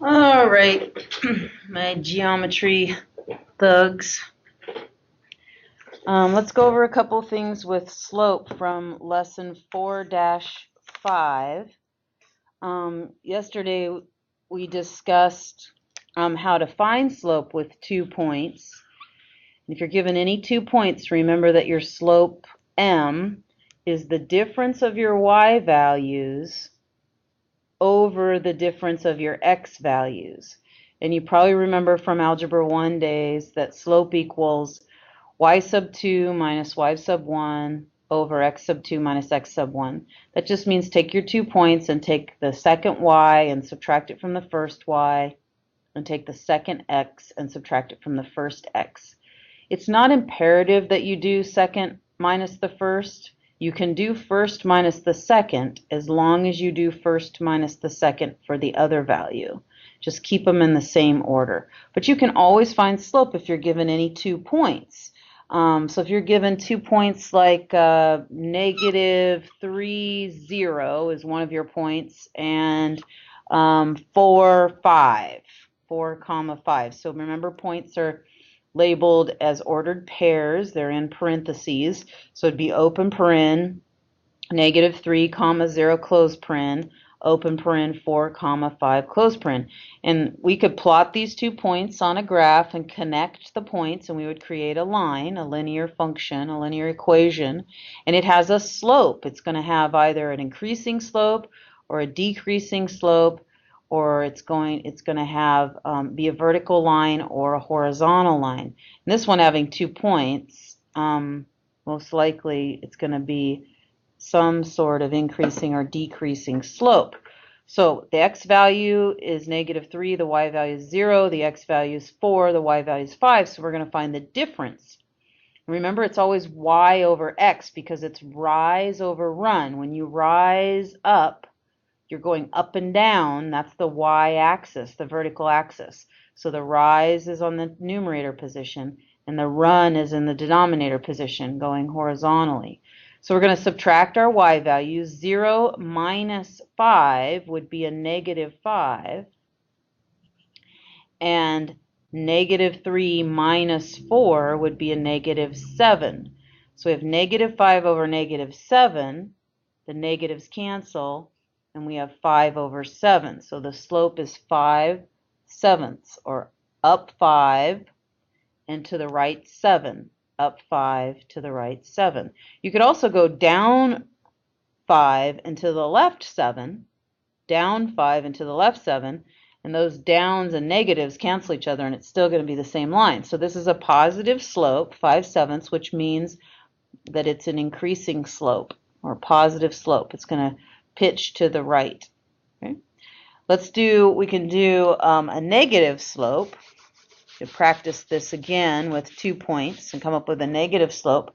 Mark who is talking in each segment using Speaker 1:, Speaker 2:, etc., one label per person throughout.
Speaker 1: All right, my geometry thugs. Let's go over a couple things with slope from lesson 4-5. Yesterday we discussed how to find slope with 2 points. If you're given any 2 points, remember that your slope m is the difference of your y values over the difference of your x values. And you probably remember from Algebra 1 days that slope equals y sub 2 minus y sub 1 over x sub 2 minus x sub 1. That just means take your 2 points and take the second y and subtract it from the first y, and take the second x and subtract it from the first x. It's not imperative that you do second minus the first. You can do first minus the second as long as you do first minus the second for the other value. Just keep them in the same order. But you can always find slope if you're given any 2 points. So if you're given 2 points like negative 3, 0 is one of your points, and 4, 5, 4 comma 5. So remember, points are labeled as ordered pairs. They're in parentheses. So it'd be open paren, negative 3 comma 0 close paren, open paren 4 comma 5 close paren. And we could plot these 2 points on a graph and connect the points, and we would create a line, a linear function, a linear equation, and it has a slope. It's going to have either an increasing slope or a decreasing slope, or it's going to have be a vertical line or a horizontal line. And this one having 2 points, most likely it's going to be some sort of increasing or decreasing slope. So the x value is negative 3, the y value is 0, the x value is 4, the y value is 5, so we're going to find the difference. Remember, it's always y over x because it's rise over run. When you rise up, you're going up and down. That's the y-axis, the vertical axis. So the rise is on the numerator position, and the run is in the denominator position, going horizontally. So we're going to subtract our y values. 0 minus 5 would be a negative 5, and negative 3 minus 4 would be a negative 7. So we have negative 5 over negative 7. The negatives cancel, and we have 5 over 7. So the slope is 5/7, or up 5 and to the right 7. Up 5 to the right 7. You could also go down 5 and to the left 7, down 5 and to the left 7, and those downs and negatives cancel each other, and it's still going to be the same line. So this is a positive slope, 5/7, which means that it's an increasing slope or positive slope. It's going to pitch to the right. Okay? We can do a negative slope. To practice this again with 2 points and come up with a negative slope.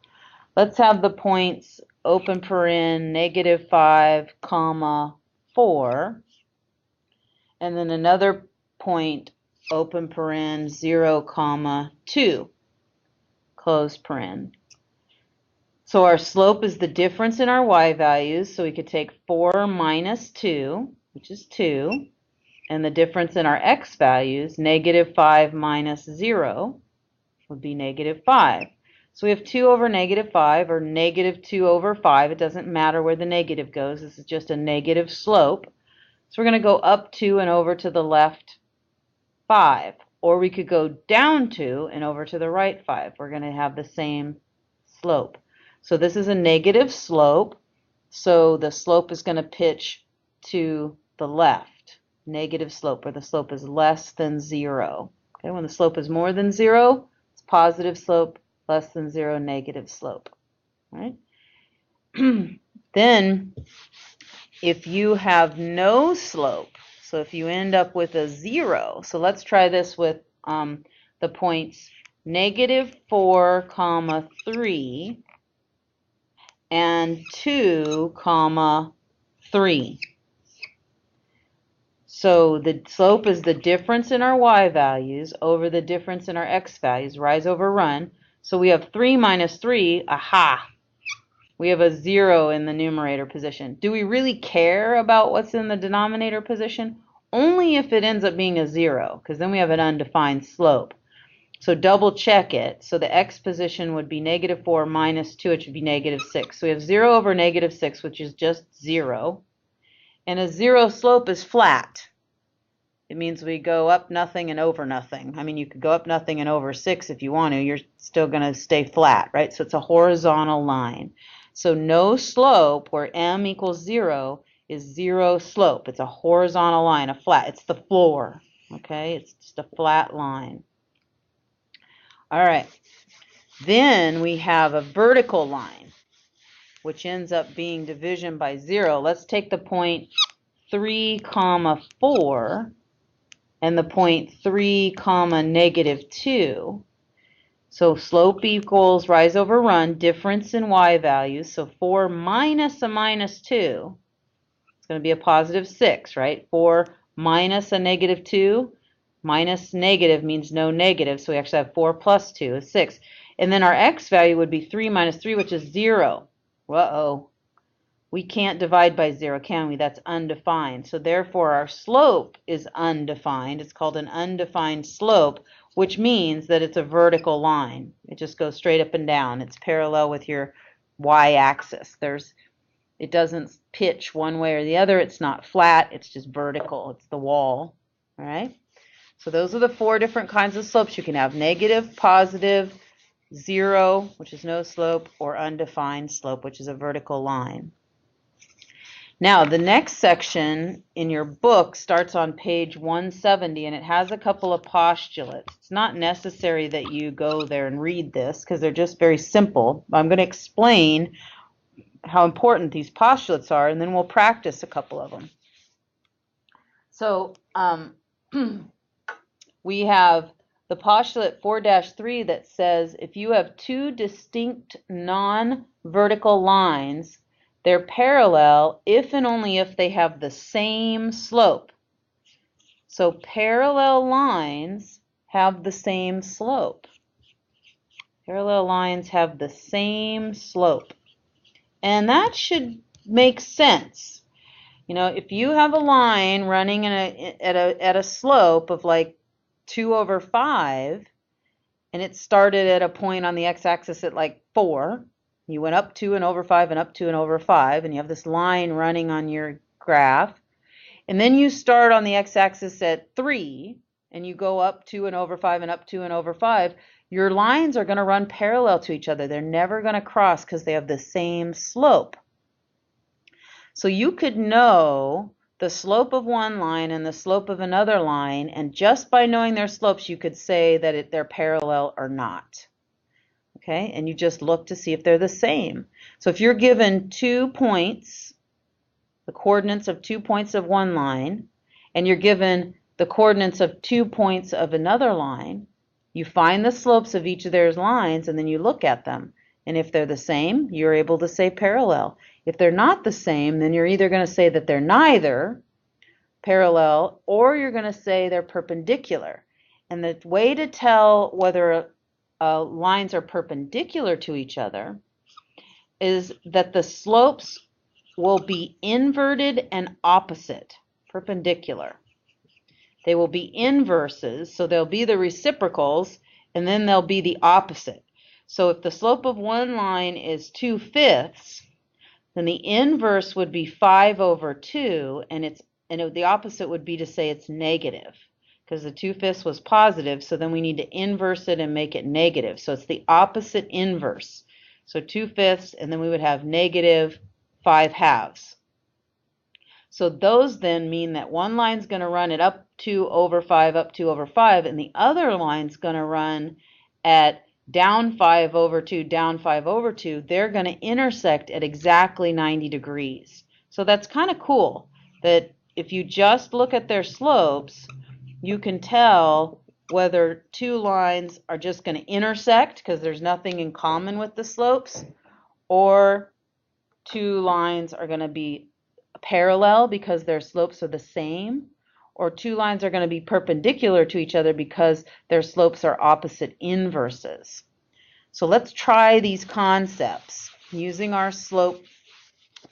Speaker 1: Let's have the points open paren negative 5 comma 4, and then another point open paren 0 comma 2 close paren. So our slope is the difference in our y values, so we could take 4 minus 2, which is 2, and the difference in our x values, negative 5 minus 0, would be negative 5. So we have 2 over negative 5, or negative 2 over 5. It doesn't matter where the negative goes. This is just a negative slope. So we're going to go up 2 and over to the left 5. Or we could go down 2 and over to the right 5. We're going to have the same slope. So this is a negative slope, so the slope is going to pitch to the left. Negative slope, where the slope is less than 0. Okay, when the slope is more than 0, it's positive slope, less than 0, negative slope. All right? Then, if you have no slope, so if you end up with a 0, so let's try this with the points negative 4 comma 3 and 2 comma 3. So the slope is the difference in our y values over the difference in our x values, rise over run. So we have 3 minus 3, aha! We have a 0 in the numerator position. Do we really care about what's in the denominator position? only if it ends up being a 0, because then we have an undefined slope. So double check it. So the x position would be -4 minus 2, it should be -6. So we have 0 over -6, which is just 0. And a 0 slope is flat. It means we go up nothing and over nothing. I mean, you could go up nothing and over 6 if you want to. You're still going to stay flat, right? So it's a horizontal line. So no slope where m equals 0 is 0 slope. It's a horizontal line, a flat. It's the floor, okay? It's just a flat line. All right. Then we have a vertical line, which ends up being division by 0. Let's take the point 3, 4 and the point 3, -2. So slope equals rise over run, difference in y values. So 4 minus a -2, it's going to be a +6, right? 4 minus a -2, minus negative means no negative, so we actually have 4 plus 2 is 6. And then our x value would be 3 minus 3, which is 0. Uh-oh. We can't divide by 0, can we? That's undefined. So therefore, our slope is undefined. It's called an undefined slope, which means that it's a vertical line. It just goes straight up and down. It's parallel with your y-axis. It doesn't pitch one way or the other. It's not flat. It's just vertical. It's the wall. All right? So those are the 4 different kinds of slopes you can have: negative, positive, 0, which is no slope, or undefined slope, which is a vertical line. Now, the next section in your book starts on page 170, and it has a couple of postulates. It's not necessary that you go there and read this because they're just very simple. I'm going to explain how important these postulates are, and then we'll practice a couple of them. So we have the postulate 4-3 that says if you have 2 distinct non-vertical lines, they're parallel if and only if they have the same slope. So parallel lines have the same slope. Parallel lines have the same slope. And that should make sense. You know, if you have a line running at a slope of like 2 over 5, and it started at a point on the x-axis at like 4, you went up 2 and over 5 and up 2 and over 5, and you have this line running on your graph. And then you start on the x-axis at 3, and you go up 2 and over 5 and up 2 and over 5. Your lines are going to run parallel to each other. They're never going to cross because they have the same slope. So you could know the slope of one line and the slope of another line, and just by knowing their slopes, you could say that they're parallel or not. Okay, and you just look to see if they're the same. So if you're given 2 points, the coordinates of 2 points of one line, and you're given the coordinates of 2 points of another line, you find the slopes of each of their lines, and then you look at them. And if they're the same, you're able to say parallel. If they're not the same, then you're either going to say that they're neither parallel, or you're going to say they're perpendicular. And the way to tell whether lines are perpendicular to each other is that the slopes will be inverted and opposite, perpendicular. They will be inverses, so they'll be the reciprocals, and then they'll be the opposite. So if the slope of one line is 2/5, then the inverse would be 5 over 2, and the opposite would be to say it's negative, because the 2/5 was positive, so then we need to inverse it and make it negative. So it's the opposite inverse. So 2/5, and then we would have negative 5/2. So those then mean that one line's going to run at up 2 over 5, up 2 over 5, and the other line's going to run at down 5 over 2, down 5 over 2. They're going to intersect at exactly 90 degrees. So that's kind of cool that if you just look at their slopes, you can tell whether 2 lines are just going to intersect because there's nothing in common with the slopes, or 2 lines are going to be parallel because their slopes are the same, or 2 lines are going to be perpendicular to each other because their slopes are opposite inverses. So let's try these concepts using our slope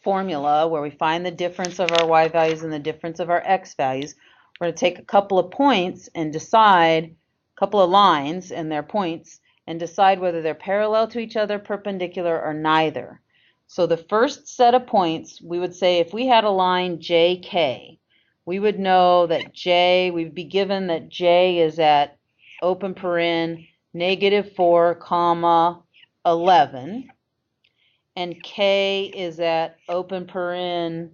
Speaker 1: formula where we find the difference of our y values and the difference of our x values. we're going to take a couple of points and decide, a couple of lines and their points, and decide whether they're parallel to each other, perpendicular, or neither. So the first set of points, we would say if we had a line JK, we would know that J, we'd be given that J is at, open paren, -4, comma, 11, and K is at, open paren,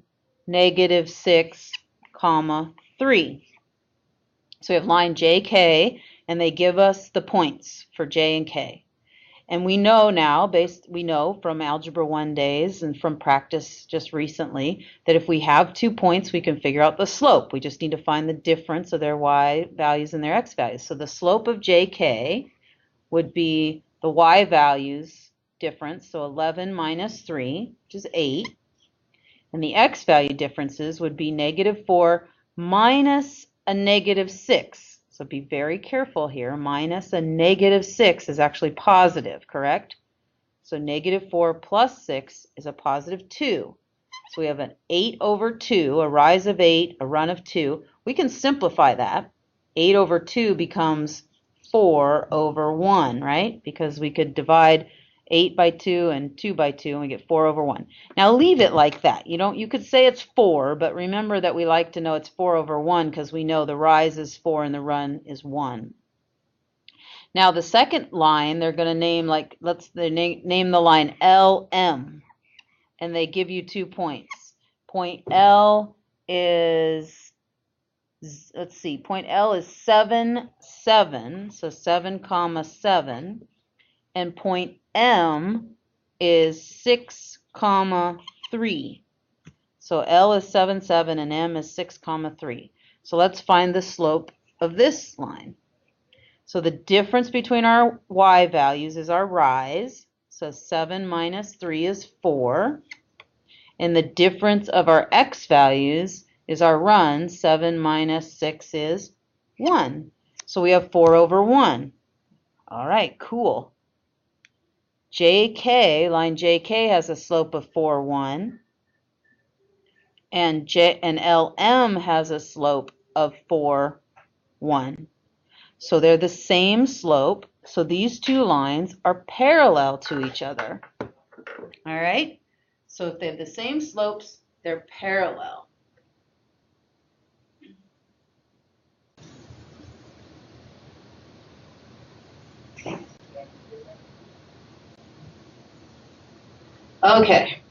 Speaker 1: -6, comma, 3. So we have line JK, and they give us the points for J and K. And we know now, we know from Algebra 1 days and from practice just recently, that if we have 2 points, we can figure out the slope. We just need to find the difference of their y values and their x values. So the slope of JK would be the y values difference, so 11 minus 3, which is 8. And the x value differences would be -4 minus a -6. So be very careful here. Minus a -6 is actually positive, correct? So -4 plus 6 is a +2. So we have an 8 over 2, a rise of 8, a run of 2. We can simplify that. 8 over 2 becomes 4 over 1, right? Because we could divide 8 by 2 and 2 by 2, and we get 4 over 1. Now leave it like that. You could say it's 4, but remember that we like to know it's 4 over 1 because we know the rise is 4 and the run is 1. Now the second line, they're going to name, like, name the line LM, and they give you 2 points. Point L is, let's see, point L is 7, 7, so 7, comma 7, and point M is 6, comma 3. So L is 7, 7, and M is 6, comma 3. So let's find the slope of this line. So the difference between our y values is our rise. So 7 minus 3 is 4. And the difference of our x values is our run. 7 minus 6 is 1. So we have 4 over 1. All right, cool. JK, line JK has a slope of 4, 1. And LM has a slope of 4, 1. So they're the same slope. So these two lines are parallel to each other. All right? So if they have the same slopes, they're parallel. Okay.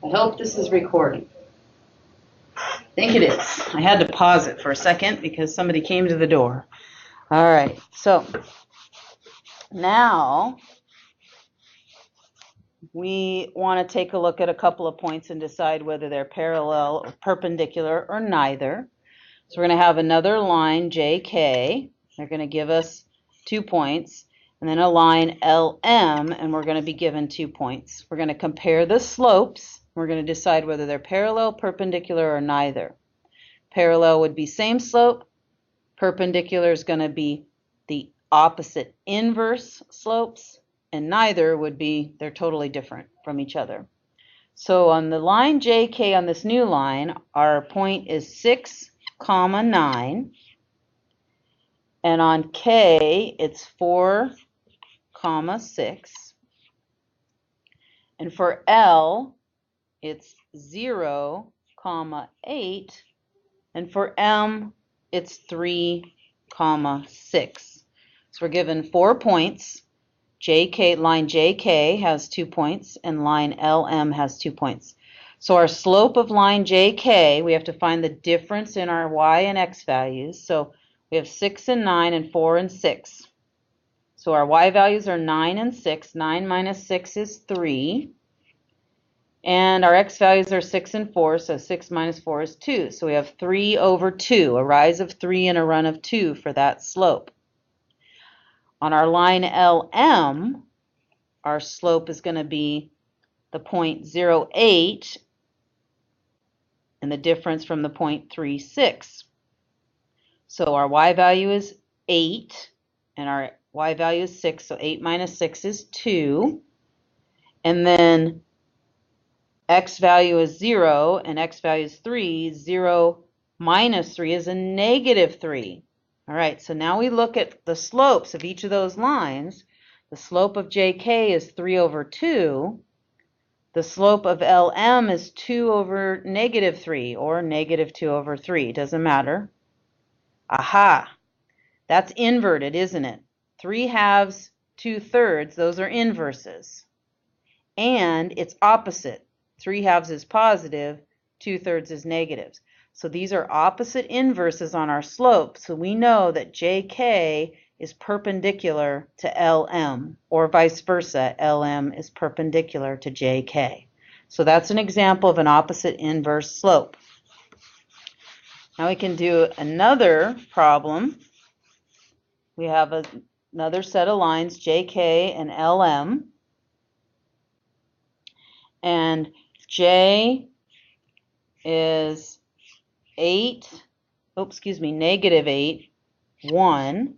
Speaker 1: I hope this is recording. I think it is. I had to pause it for a second because somebody came to the door. All right. So now we want to take a look at a couple of points and decide whether they're parallel or perpendicular or neither. So we're going to have another line, JK. They're going to give us 2 points. And then a line, LM, and we're going to be given 2 points. We're going to compare the slopes. We're going to decide whether they're parallel, perpendicular, or neither. Parallel would be same slope. Perpendicular is going to be the opposite inverse slopes. And neither would be, they're totally different from each other. So on the line JK on this new line, our point is 6, comma 9. And on K, it's 4, comma 6. And for L, it's 0, comma 8. And for M, it's 3, comma 6. So we're given 4 points. JK, line JK has 2 points, and line LM has 2 points. So our slope of line JK, we have to find the difference in our y and x values. So we have 6 and 9 and 4 and 6. So our y values are 9 and 6. 9 minus 6 is 3. And our x values are 6 and 4, so 6 minus 4 is 2. So we have 3 over 2, a rise of 3 and a run of 2 for that slope. On our line LM, our slope is going to be the point 0.8 and the difference from the point 0.36. So our y value is 8 and our y value is 6, so 8 minus 6 is 2. And then x value is 0 and x value is 3, 0 minus 3 is a negative 3. All right, so now we look at the slopes of each of those lines. The slope of JK is 3 over 2. The slope of LM is 2 over negative 3, or negative 2 over 3. Doesn't matter. Aha! That's inverted, isn't it? 3 halves, 2 thirds, those are inverses. And it's opposite. 3 halves is positive, 2 thirds is negatives. So these are opposite inverses on our slope. So we know that JK is perpendicular to LM, or vice versa, LM is perpendicular to JK. So that's an example of an opposite inverse slope. Now we can do another problem. We have another set of lines, JK and LM. And J is negative 8, 1.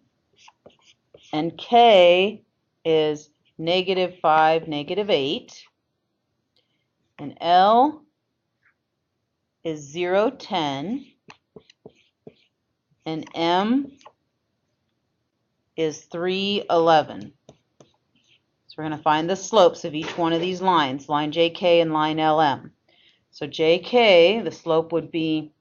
Speaker 1: And K is negative 5, negative 8. And L is 0, 10. And M is 3, 11. So we're going to find the slopes of each one of these lines, line JK and line LM. So JK, the slope would be,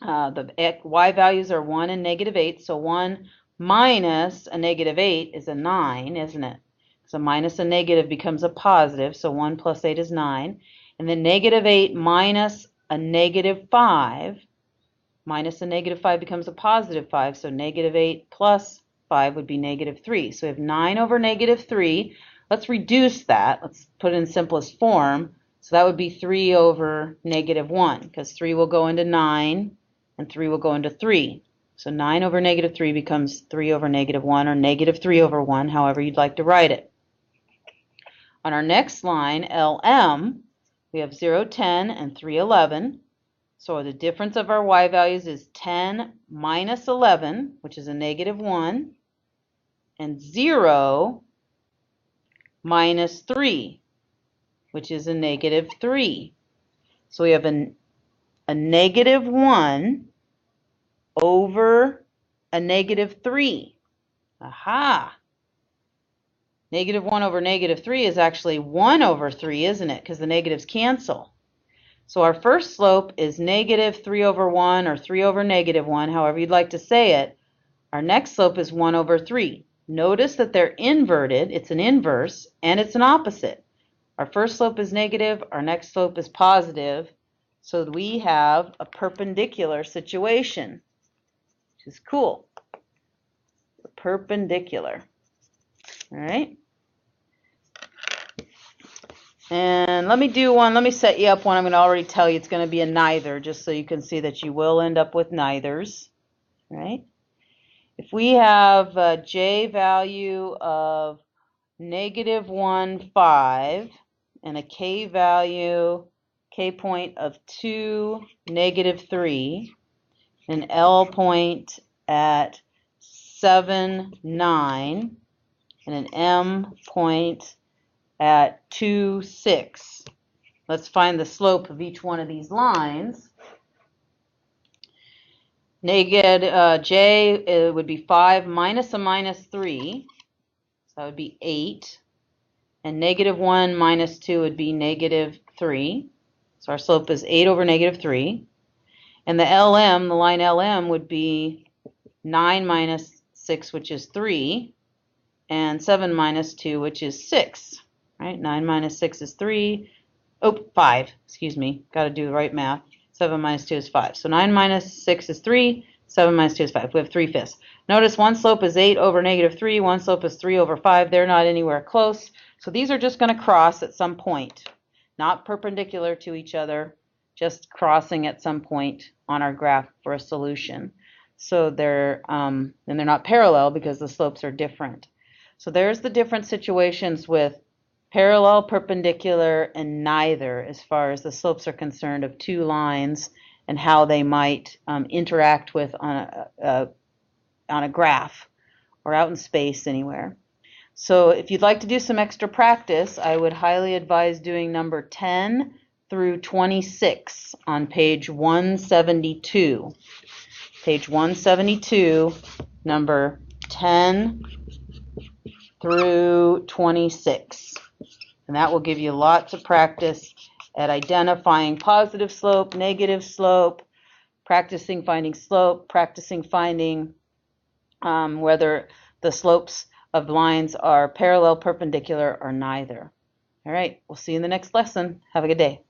Speaker 1: the y values are 1 and negative 8, so 1 minus a negative 8 is a 9, isn't it? So minus a negative becomes a positive, so 1 plus 8 is 9. And then negative 8 minus a negative 5, minus a negative 5 becomes a positive 5, so negative 8 plus 5 would be negative 3. So we have 9 over negative 3. Let's reduce that. Let's put it in simplest form. So that would be 3 over negative 1, because 3 will go into 9, and 3 will go into 3. So 9 over negative 3 becomes 3 over negative 1, or negative 3 over 1, however you'd like to write it. On our next line, LM, we have 0, 10, and 3, 11. So the difference of our y values is 10 minus 11, which is a negative 1, and 0 minus 3, which is a negative 3. So we have a negative 1 over a negative 3. Aha! Negative 1 over negative 3 is actually 1 over 3, isn't it? Because the negatives cancel. So our first slope is negative 3 over 1, or 3 over negative 1, however you'd like to say it. Our next slope is 1 over 3. Notice that they're inverted. It's an inverse, and it's an opposite. Our first slope is negative. Our next slope is positive. So we have a perpendicular situation, which is cool. Perpendicular. All right. And let me set you up one. I'm going to already tell you it's going to be a neither, just so you can see that you will end up with neithers. Right? If we have a J value of negative 1, 5, and a K value, K point of 2, negative 3, an L point at 7, 9, and an M point at 2, 6. Let's find the slope of each one of these lines. Negative J would be 5 minus a minus 3, so that would be 8. And negative 1 minus 2 would be negative 3. So our slope is 8 over negative 3. And the LM, the line LM, would be 9 minus 6, which is 3, and 7 minus 2, which is 6. Right? 9 minus 6 is 3. Oh, 5. Excuse me. Got to do the right math. 7 minus 2 is 5. So 9 minus 6 is 3. 7 minus 2 is 5. We have 3/5. Notice one slope is 8 over negative 3. One slope is 3 over 5. They're not anywhere close. So these are just going to cross at some point. Not perpendicular to each other, just crossing at some point on our graph for a solution. So they're not parallel because the slopes are different. So there's the different situations with parallel, perpendicular, and neither as far as the slopes are concerned of two lines and how they might interact with on a graph or out in space anywhere. So if you'd like to do some extra practice, I would highly advise doing number 10, through 26 on page 172. Page 172, number 10 through 26. And that will give you lots of practice at identifying positive slope, negative slope, practicing finding slope, practicing finding whether the slopes of lines are parallel, perpendicular, or neither. All right, we'll see you in the next lesson. Have a good day.